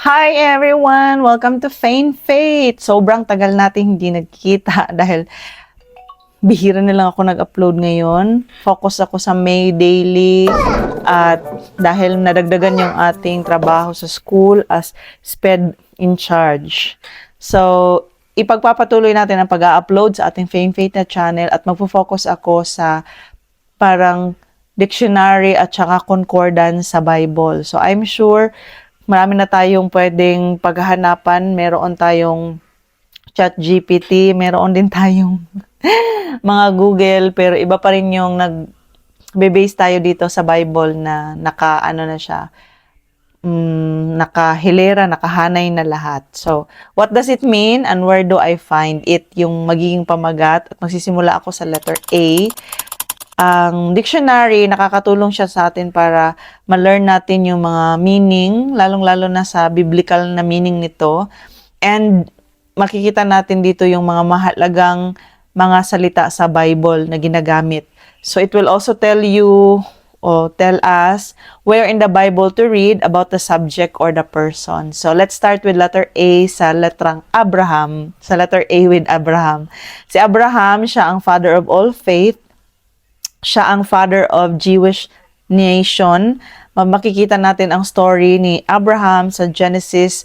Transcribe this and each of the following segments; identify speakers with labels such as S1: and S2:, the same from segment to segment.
S1: Hi everyone! Welcome to Fain Faith! Sobrang tagal natin hindi nagkita dahil bihira na lang ako nag-upload ngayon. Focus ako sa May Daily at dahil nadagdagan yung ating trabaho sa school as SPED in charge. So, ipagpapatuloy natin ang pag-upload sa ating Fain Faith na channel at magpo-focus ako sa parang dictionary at saka concordance sa Bible. So, I'm sure marami na tayong pwedeng paghahanapan. Meron tayong ChatGPT, meron din tayong mga Google, pero iba pa rin yung nag-base tayo dito sa Bible na naka-ano na siya, nakahilera, nakahanay na lahat. So, what does it mean and where do I find it? Yung magiging pamagat at magsisimula ako sa letter A. Ang dictionary, nakakatulong siya sa atin para ma-learn natin yung mga meaning, lalong-lalo na sa biblical na meaning nito. And makikita natin dito yung mga mahalagang mga salita sa Bible na ginagamit. So it will also tell you o tell us where in the Bible to read about the subject or the person. So let's start with letter A sa letrang Abraham. Sa letter A with Abraham. Si Abraham, siya ang father of all faith. Siya ang father of Jewish nation. Makikita natin ang story ni Abraham sa Genesis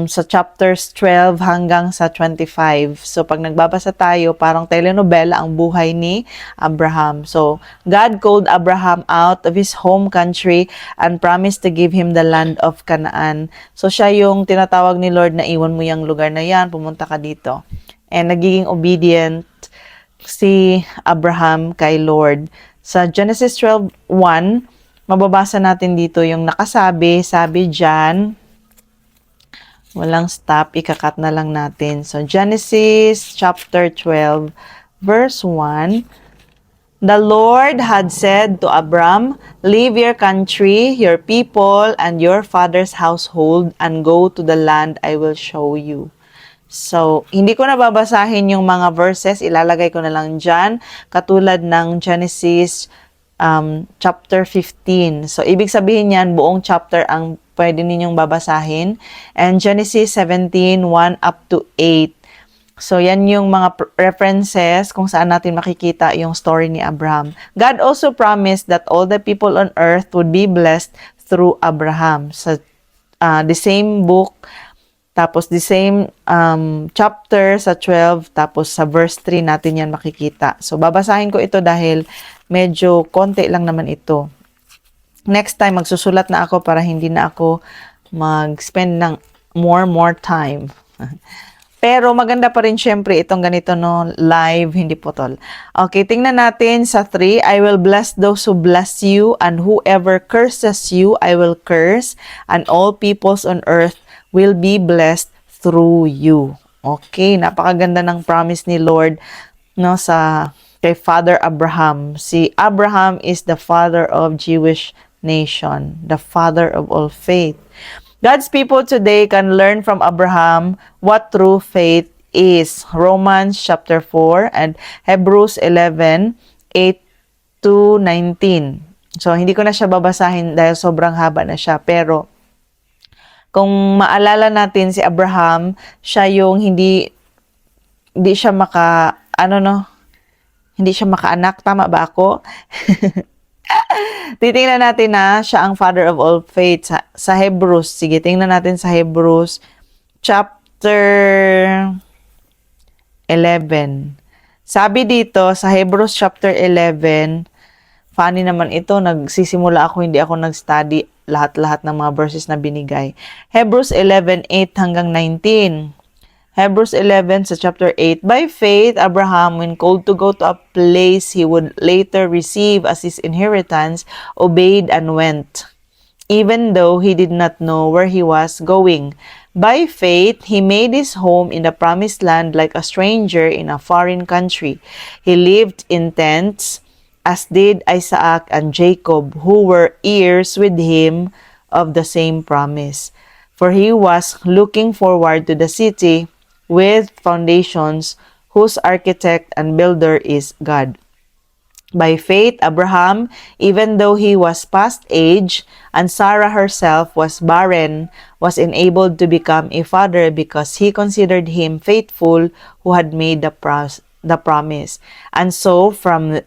S1: sa chapters 12 hanggang sa 25. So, pag nagbabasa tayo, parang telenovela ang buhay ni Abraham. So, God called Abraham out of his home country and promised to give him the land of Canaan. So, siya yung tinatawag ni Lord na iwan mo yung lugar na yan, pumunta ka dito. And nagiging obedient si Abraham kay Lord. Sa Genesis 12:1, mababasa natin dito yung nakasabi, sabi dyan, walang stop, ikakat na lang natin. So, Genesis chapter 12, verse 1, The Lord had said to Abram, Leave your country, your people, and your father's household, and go to the land I will show you. So, hindi ko na babasahin yung mga verses, ilalagay ko na lang dyan, katulad ng Genesis chapter 15. So, ibig sabihin yan, buong chapter ang pwede ninyong babasahin. And Genesis 17, 1 up to 8. So, yan yung mga references kung saan natin makikita yung story ni Abraham. God also promised that all the people on earth would be blessed through Abraham. So, the same book, tapos the same chapter sa 12, tapos sa verse 3 natin yan makikita. So, babasahin ko ito dahil medyo konti lang naman ito. Next time, magsusulat na ako para hindi na ako mag-spend ng more time. Pero maganda pa rin syempre itong ganito, no, live, hindi putol. Okay, tingnan natin sa 3. I will bless those who bless you, and whoever curses you, I will curse, and all peoples on earth will be blessed through you. Okay, napakaganda ng promise ni Lord, no, sa kay Father Abraham. Si Abraham is the father of Jewish nation, the father of all faith. God's people today can learn from Abraham what true faith is. Romans chapter 4 and Hebrews 11, 8 to 19. So, hindi ko na siya babasahin dahil sobrang haba na siya. Pero, kung maalala natin si Abraham, siya yung hindi siya hindi siya makaanak. Tama ba ako? Titingnan natin na siya ang father of all faith sa Hebrews. Sige, tingnan natin sa Hebrews chapter 11. Sabi dito sa Hebrews chapter 11, funny naman ito, nagsisimula ako, hindi ako nag-study lahat-lahat ng mga verses na binigay. Hebrews 11:8 hanggang 19. Hebrews 11 sa chapter 8, By faith, Abraham, when called to go to a place he would later receive as his inheritance, obeyed and went, even though he did not know where he was going. By faith, he made his home in the promised land like a stranger in a foreign country. He lived in tents, as did Isaac and Jacob, who were heirs with him of the same promise. For he was looking forward to the city with foundations, whose architect and builder is God. By faith, Abraham, even though he was past age, and Sarah herself was barren, was enabled to become a father because he considered him faithful who had made the promise. And so from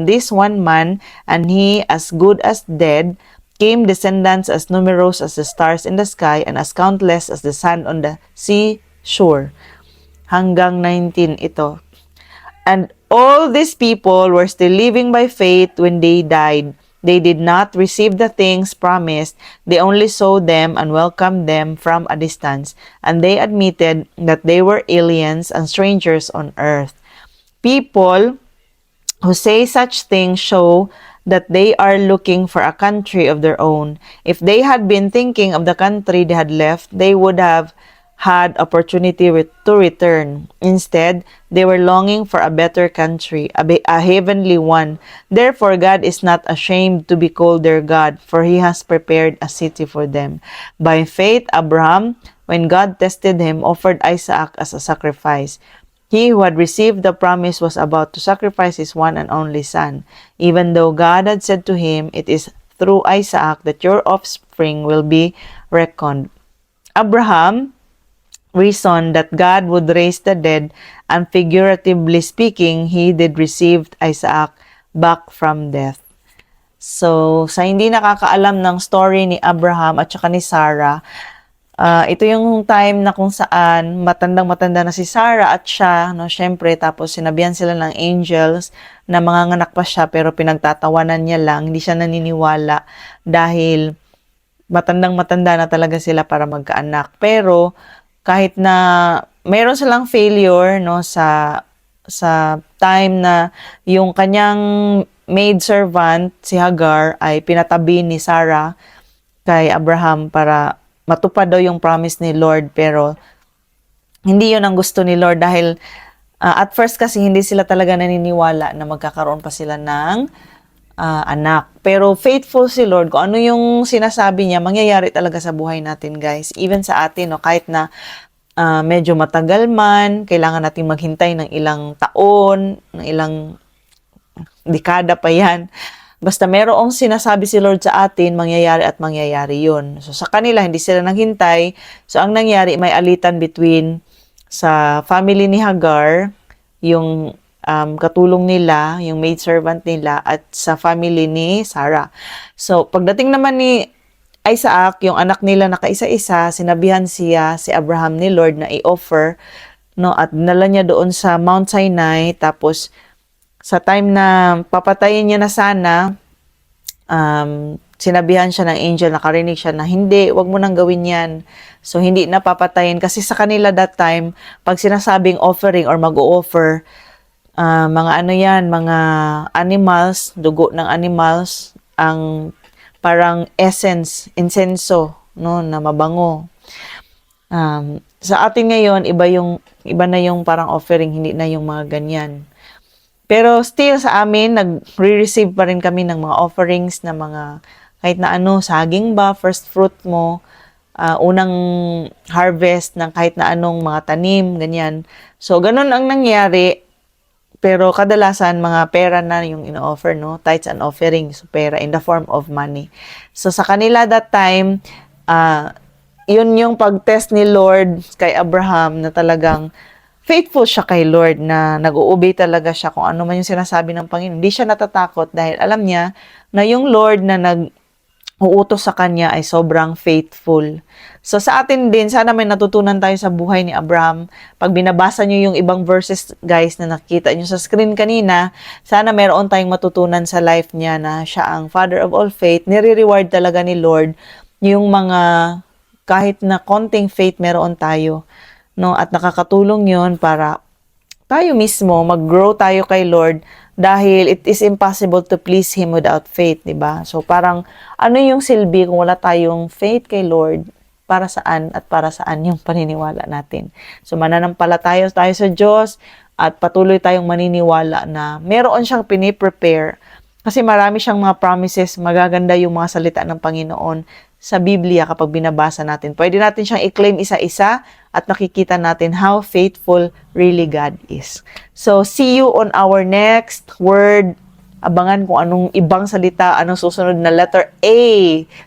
S1: this one man, and he as good as dead, came descendants as numerous as the stars in the sky and as countless as the sand on the seashore. Hanggang 19 ito. And all these people were still living by faith when they died. They did not receive the things promised. They only saw them and welcomed them from a distance. And they admitted that they were aliens and strangers on earth. People who say such things show that they are looking for a country of their own. If they had been thinking of the country they had left, they would have had opportunity to return. Instead, they were longing for a better country, a heavenly one. Therefore, God is not ashamed to be called their God, for He has prepared a city for them. By faith, Abraham, when God tested him, offered Isaac as a sacrifice. He who had received the promise was about to sacrifice his one and only son, even though God had said to him, "It is through Isaac that your offspring will be reckoned." Abraham reasoned that God would raise the dead, and figuratively speaking, he did receive Isaac back from death. So, sa hindi nakakaalam ng story ni Abraham at saka ni Sarah, ito yung time na kung saan matandang-matanda na si Sarah at siya, no, syempre, tapos sinabihan sila ng angels na manganganak pa siya pero pinagtatawanan niya lang, hindi siya naniniwala dahil matandang-matanda na talaga sila para magkaanak. Pero kahit na meron silang failure, no, sa time na yung kanyang maid servant si Hagar ay pinatabi ni Sarah kay Abraham para matupad daw yung promise ni Lord, pero hindi yun ang gusto ni Lord dahil at first kasi hindi sila talaga naniniwala na magkakaroon pa sila ng anak. Pero faithful si Lord. Kung ano yung sinasabi niya, mangyayari talaga sa buhay natin, guys. Even sa atin, no, kahit na medyo matagal man, kailangan natin maghintay ng ilang taon, ng ilang dekada pa yan. Basta merong sinasabi si Lord sa atin, mangyayari at mangyayari yun. So sa kanila, hindi sila naghintay. So ang nangyari, may alitan between sa family ni Hagar, yung katulong nila, yung maidservant nila, at sa family ni Sarah. So, pagdating naman ni Isaac, yung anak nila nakaisa-isa, sinabihan si Abraham ni Lord na i-offer, no, at dinala niya doon sa Mount Sinai. Tapos, sa time na papatayin niya na sana, sinabihan siya ng angel, nakarinig siya na, hindi, wag mo nang gawin yan. So, hindi na papatayin. Kasi sa kanila that time, pag sinasabing offering or mag-o-offer, mga ano yan, mga animals, dugo ng animals, ang parang essence, insenso, no, na mabango. Sa atin ngayon, iba na yung parang offering, hindi na yung mga ganyan. Pero still sa amin, nag-receive pa rin kami ng mga offerings na mga kahit na ano, saging ba, first fruit mo, unang harvest ng kahit na anong mga tanim, ganyan. So, ganun ang nangyari. Pero kadalasan, mga pera na yung ino-offer, no? Tithes and offerings, so pera in the form of money. So, sa kanila that time, yun yung pag-test ni Lord kay Abraham na talagang faithful siya kay Lord, na nag-uubay talaga siya kung ano man yung sinasabi ng Panginoon. Hindi siya natatakot dahil alam niya na yung Lord na uutos sa kanya ay sobrang faithful. So sa atin din, sana may natutunan tayo sa buhay ni Abraham. Pag binabasa nyo yung ibang verses, guys, na nakita nyo sa screen kanina, sana meron tayong matutunan sa life niya na siya ang father of all faith. Nire-reward talaga ni Lord yung mga kahit na konting faith meron tayo, no? At nakakatulong yun para tayo mismo mag-grow tayo kay Lord, dahil it is impossible to please Him without faith, di ba? So parang ano yung silbi kung wala tayong faith kay Lord? Para saan at para saan yung paniniwala natin? So mananampalataya tayo sa Diyos at patuloy tayong maniniwala na meron siyang piniprepare. Kasi marami siyang mga promises, magaganda yung mga salita ng Panginoon sa Biblia kapag binabasa natin. Pwede natin siyang i-claim isa-isa at makikita natin how faithful really God is. So, see you on our next word. Abangan kung anong ibang salita, anong susunod na letter A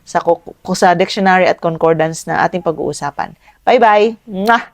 S1: sa dictionary at concordance na ating pag-uusapan. Bye-bye! Mwah!